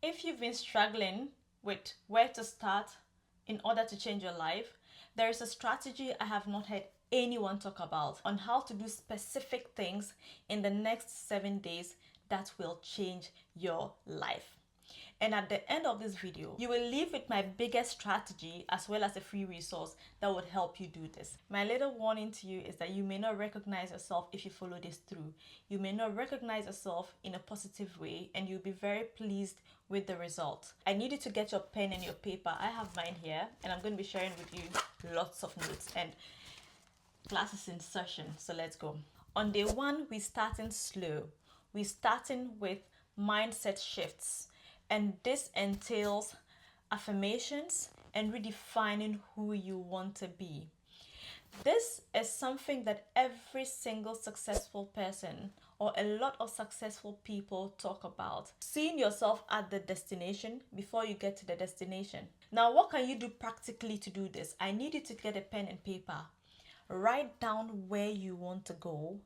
If you've been struggling with where to start in order to change your life, there is a strategy I have not heard anyone talk about on how to do specific things in the next 7 days that will change your life. And at the end of this video, you will leave with my biggest strategy as well as a free resource that would help you do this. My little warning to you is that you may not recognize yourself if you follow this through. You may not recognize yourself in a positive way and you'll be very pleased with the result. I need you to get your pen and your paper. I have mine here and I'm going to be sharing with you lots of notes, and class is in session, so let's go. On day one, we're starting slow. We're starting with mindset shifts, and this entails affirmations and redefining who you want to be. This is something that every single successful person or a lot of successful people talk about. Seeing yourself at the destination before you get to the destination. Now, what can you do practically to do this? I need you to get a pen and paper. Write down where you want to go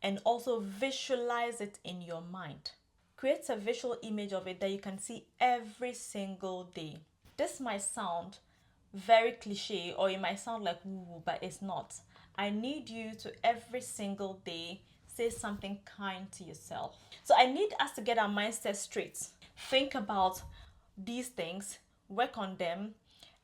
and also visualize it in your mind. Create a visual image of it that you can see every single day. This might sound very cliche or it might sound like woo-woo, but it's not. I need you to every single day say something kind to yourself. So I need us to get our mindset straight. Think about these things, work on them,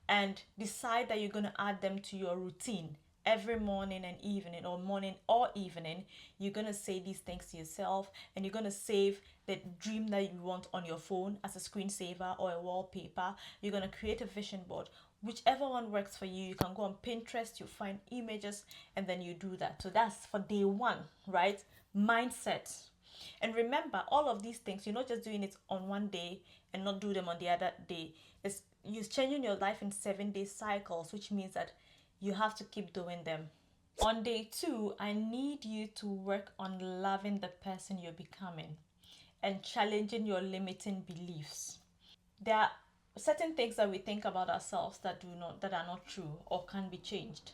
and decide that you're going to add them to your routine. Every morning and evening, or morning or evening, you're going to say these things to yourself, and you're going to save the dream that you want on your phone as a screensaver or a wallpaper. You're going to create a vision board. Whichever one works for you. You can go on Pinterest, you find images, and then you do that. So that's for day one, right? Mindset. And remember, all of these things, you're not just doing it on one day and not do them on the other day. You're changing your life in 7-day cycles, which means that you have to keep doing them. On day two, I need you to work on loving the person you're becoming and challenging your limiting beliefs. There are certain things that we think about ourselves that are not true or can be changed.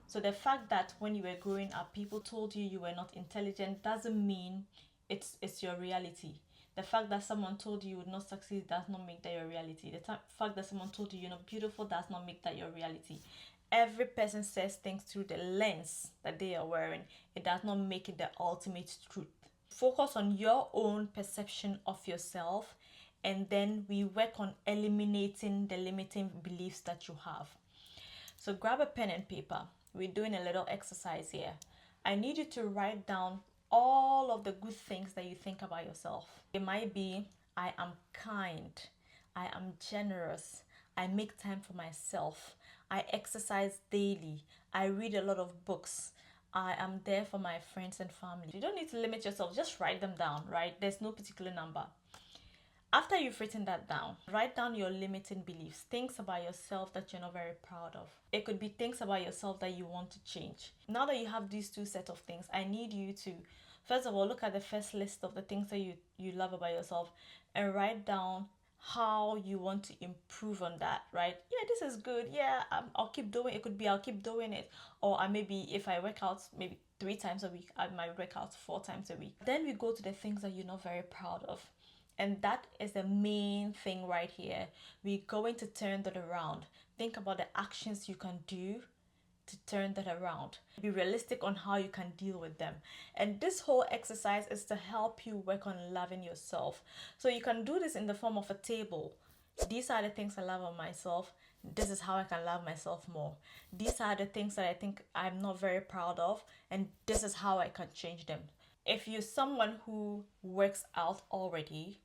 So the fact that when you were growing up, people told you were not intelligent doesn't mean it's your reality. The fact that someone told you would not succeed does not make that your reality. The fact that someone told you you're not beautiful does not make that your reality. Every person says things through the lens that they are wearing. It does not make it the ultimate truth. Focus on your own perception of yourself, and then we work on eliminating the limiting beliefs that you have. So grab a pen and paper. We're doing a little exercise here. I need you to write down all of the good things that you think about yourself. It might be, I am kind, I am generous, I make time for myself, I exercise daily, I read a lot of books, I am there for my friends and family. You don't need to limit yourself, just write them down, right? There's no particular number. After you've written that down, write down your limiting beliefs, things about yourself that you're not very proud of. It could be things about yourself that you want to change. Now that you have these two sets of things, I need you to, first of all, look at the first list of the things that you love about yourself and write down how you want to improve on that, right? Yeah, this is good. Yeah, I'll keep doing it. It could be I'll keep doing it. Or maybe if I work out maybe 3 times a week, I might work out 4 times a week. Then we go to the things that you're not very proud of. And that is the main thing right here. We're going to turn that around. Think about the actions you can do to turn that around. Be realistic on how you can deal with them. And this whole exercise is to help you work on loving yourself. So you can do this in the form of a table. These are the things I love of myself. This is how I can love myself more. These are the things that I think I'm not very proud of, and this is how I can change them. If you're someone who works out already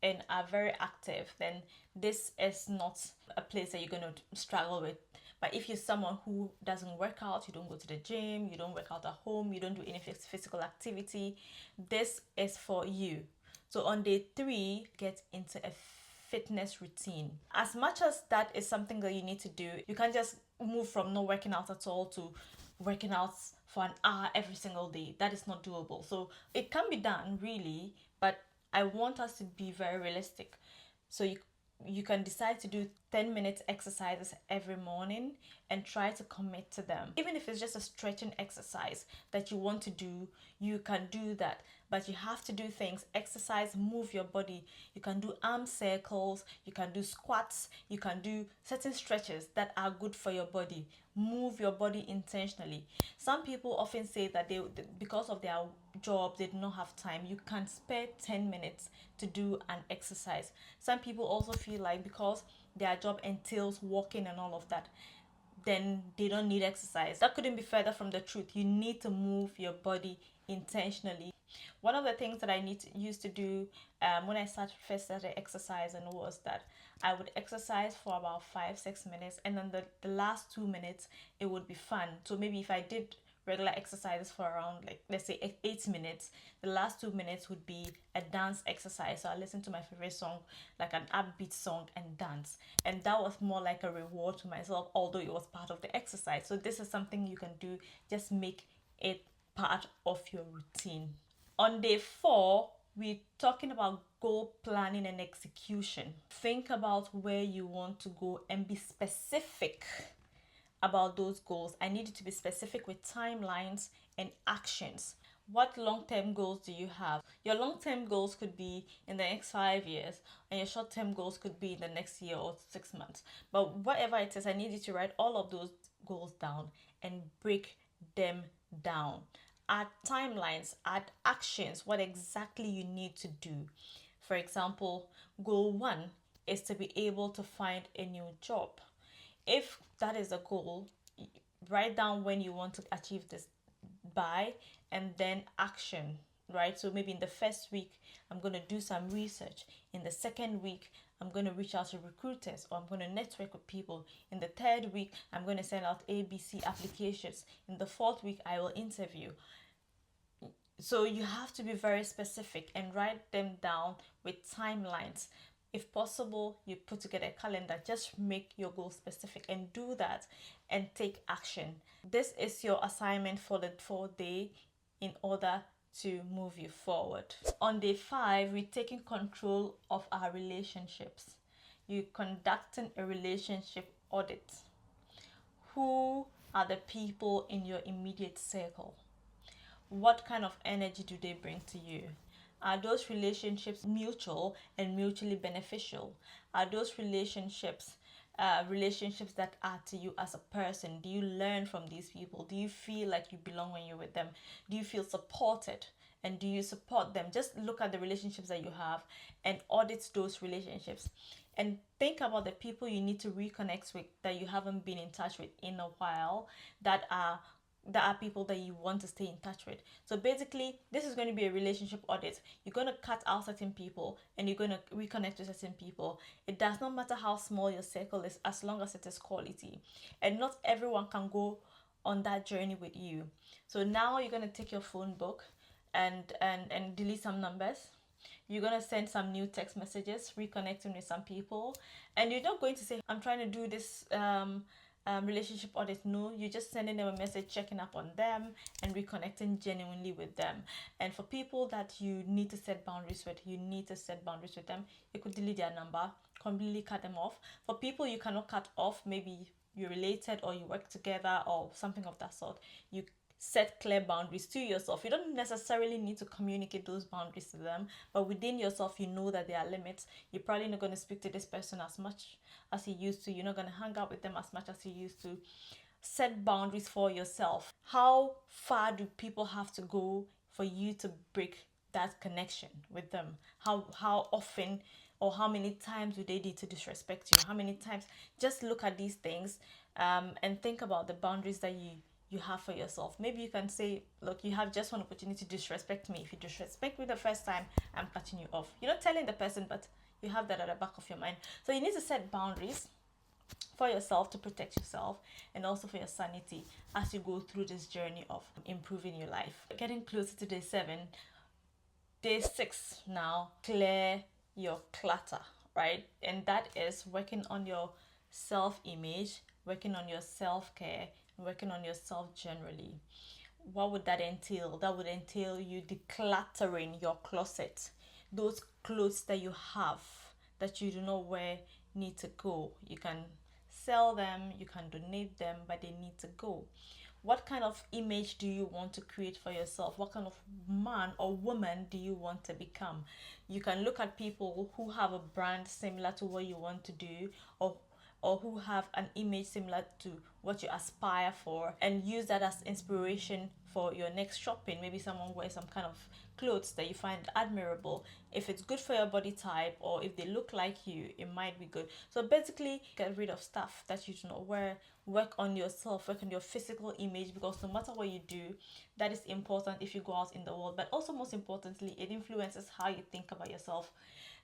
and are very active, then this is not a place that you're going to struggle with. But if you're someone who doesn't work out, you don't go to the gym, you don't work out at home, you don't do any physical activity, this is for you. So on day 3, get into a fitness routine. As much as that is something that you need to do, you can't just move from not working out at all to working out for an hour every single day. That is not doable. So it can be done, really, but I want us to be very realistic. So you can decide to do 10 minutes exercises every morning and try to commit to them. Even if it's just a stretching exercise that you want to do, you can do that. But you have to do things, exercise, move your body. You can do arm circles, you can do squats, you can do certain stretches that are good for your body. Move your body intentionally. Some people often say that because of their job, they do not have time. You can spare 10 minutes to do an exercise. Some people also feel like because their job entails walking and all of that, then they don't need exercise. That couldn't be further from the truth. You need to move your body intentionally. One of the things that used to do when I first started exercising was that I would exercise for about 5-6 minutes, and then the last 2 minutes it would be fun. So maybe if I did regular exercises for around, like, let's say 8 minutes, the last 2 minutes would be a dance exercise. So I listen to my favorite song, like an upbeat song, and dance. And that was more like a reward to myself, although it was part of the exercise. So this is something you can do. Just make it part of your routine. On day 4, we're talking about goal planning and execution. Think about where you want to go and be specific about those goals. I need you to be specific with timelines and actions. What long-term goals do you have? Your long-term goals could be in the next 5 years, and your short-term goals could be in the next year or 6 months. But whatever it is, I need you to write all of those goals down and break them down. Add timelines, add actions, what exactly you need to do. For example, goal 1 is to be able to find a new job. If that is a goal, write down when you want to achieve this by, and then action, right? So maybe in the first week, I'm going to do some research. In the second week, I'm going to reach out to recruiters, or I'm going to network with people. In the third week, I'm going to send out ABC applications. In the fourth week, I will interview. So you have to be very specific and write them down with timelines. If possible, you put together a calendar. Just make your goal specific and do that and take action. This is your assignment for the 4th day in order to move you forward. On day 5, we're taking control of our relationships. You're conducting a relationship audit. Who are the people in your immediate circle? What kind of energy do they bring to you? Are those relationships mutual and mutually beneficial? Are those relationships that add to you as a person? Do you learn from these people? Do you feel like you belong when you're with them? Do you feel supported? And do you support them? Just look at the relationships that you have and audit those relationships. And think about the people you need to reconnect with that you haven't been in touch with in a while, that are people that you want to stay in touch with. So basically, this is going to be a relationship audit. You're going to cut out certain people and you're going to reconnect with certain people. It does not matter how small your circle is, as long as it is quality. And not everyone can go on that journey with you. So now you're going to take your phone book and delete some numbers. You're going to send some new text messages, reconnecting with some people. And you're not going to say, I'm trying to do this relationship audit. No, you're just sending them a message, checking up on them and reconnecting genuinely with them. And for people that you need to set boundaries with, them. You could delete their number, completely cut them off. For people you cannot cut off, maybe you're related or you work together or something of that sort, you set clear boundaries to yourself. You don't necessarily need to communicate those boundaries to them, but within yourself, you know that there are limits. You're probably not going to speak to this person as much as you used to. You're not going to hang out with them as much as you used to. Set boundaries for yourself. How far do people have to go for you to break that connection with them? How often or how many times do they need to disrespect you? How many times? Just look at these things and think about the boundaries that you have for yourself. Maybe you can say, look, you have just one opportunity to disrespect me. If you disrespect me the first time, I'm cutting you off. You're not telling the person, but you have that at the back of your mind. So you need to set boundaries for yourself to protect yourself and also for your sanity as you go through this journey of improving your life. Getting closer to day 7. Day 6 now, clear your clutter, right? And that is working on your self-image, working on your self-care, working on yourself generally. What would that entail? That would entail you decluttering your closet. Those clothes that you have that you do not wear need to go. You can sell them, you can donate them, but they need to go. What kind of image do you want to create for yourself? What kind of man or woman do you want to become? You can look at people who have a brand similar to what you want to do, or who have an image similar to what you aspire for, and use that as inspiration for your next shopping. Maybe someone wears some kind of clothes that you find admirable. If it's good for your body type, or if they look like you, it might be good. So basically, get rid of stuff that you do not wear. Work on yourself, work on your physical image, because no matter what you do, that is important if you go out in the world. But also, most importantly, it influences how you think about yourself.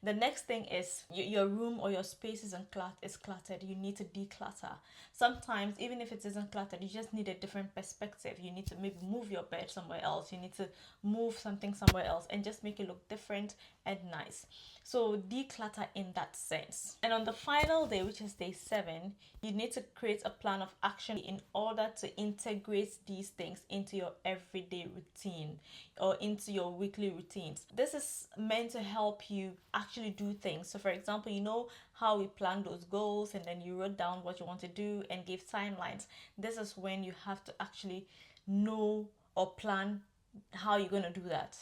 The next thing is your room or your space is cluttered. You need to declutter. Sometimes, even if it isn't cluttered, you just need a different perspective. You need to maybe move your bed somewhere else. You need to move something somewhere else and just make it look different and nice. So declutter in that sense. And on the final day, which is day 7, you need to create a plan of action in order to integrate these things into your everyday routine or into your weekly routines. This is meant to help you actually do things. So for example, you know how we plan those goals and then you wrote down what you want to do and give timelines. This is when you have to actually know or plan how you're going to do that.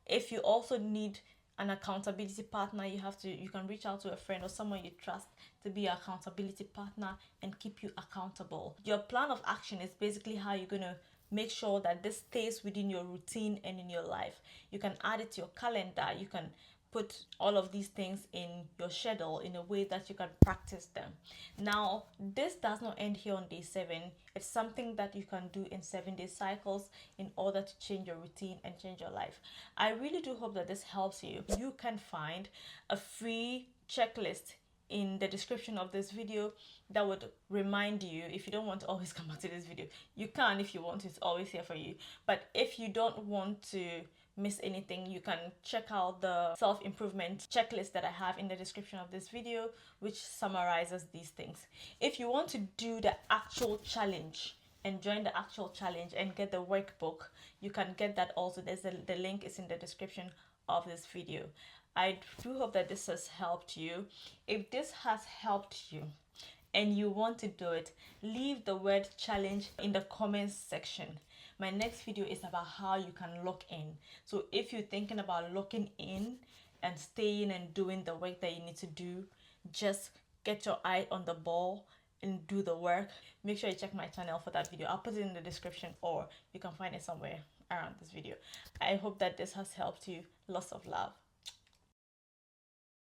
If you also need an accountability partner, you can reach out to a friend or someone you trust to be your accountability partner and keep you accountable. Your plan of action is basically how you're going to make sure that this stays within your routine and in your life. You can add it to your calendar. You can put all of these things in your schedule in a way that you can practice them. Now, this does not end here on day 7. It's something that you can do in 7-day cycles in order to change your routine and change your life. I really do hope that this helps you. You can find a free checklist in the description of this video that would remind you. If you don't want to always come back to this video, you can. If you want to, it's always here for you. But if you don't want to miss anything, you can check out the self-improvement checklist that I have in the description of this video, which summarizes these things. If you want to do the actual challenge and join the actual challenge and get the workbook, you can get that also. The link is in the description of this video. I do hope that this has helped you. If this has helped you and you want to do it, leave the word challenge in the comments section. My next video is about how you can lock in. So if you're thinking about locking in and staying and doing the work that you need to do, just get your eye on the ball and do the work. Make sure you check my channel for that video. I'll put it in the description, or you can find it somewhere around this video. I hope that this has helped you. Lots of love.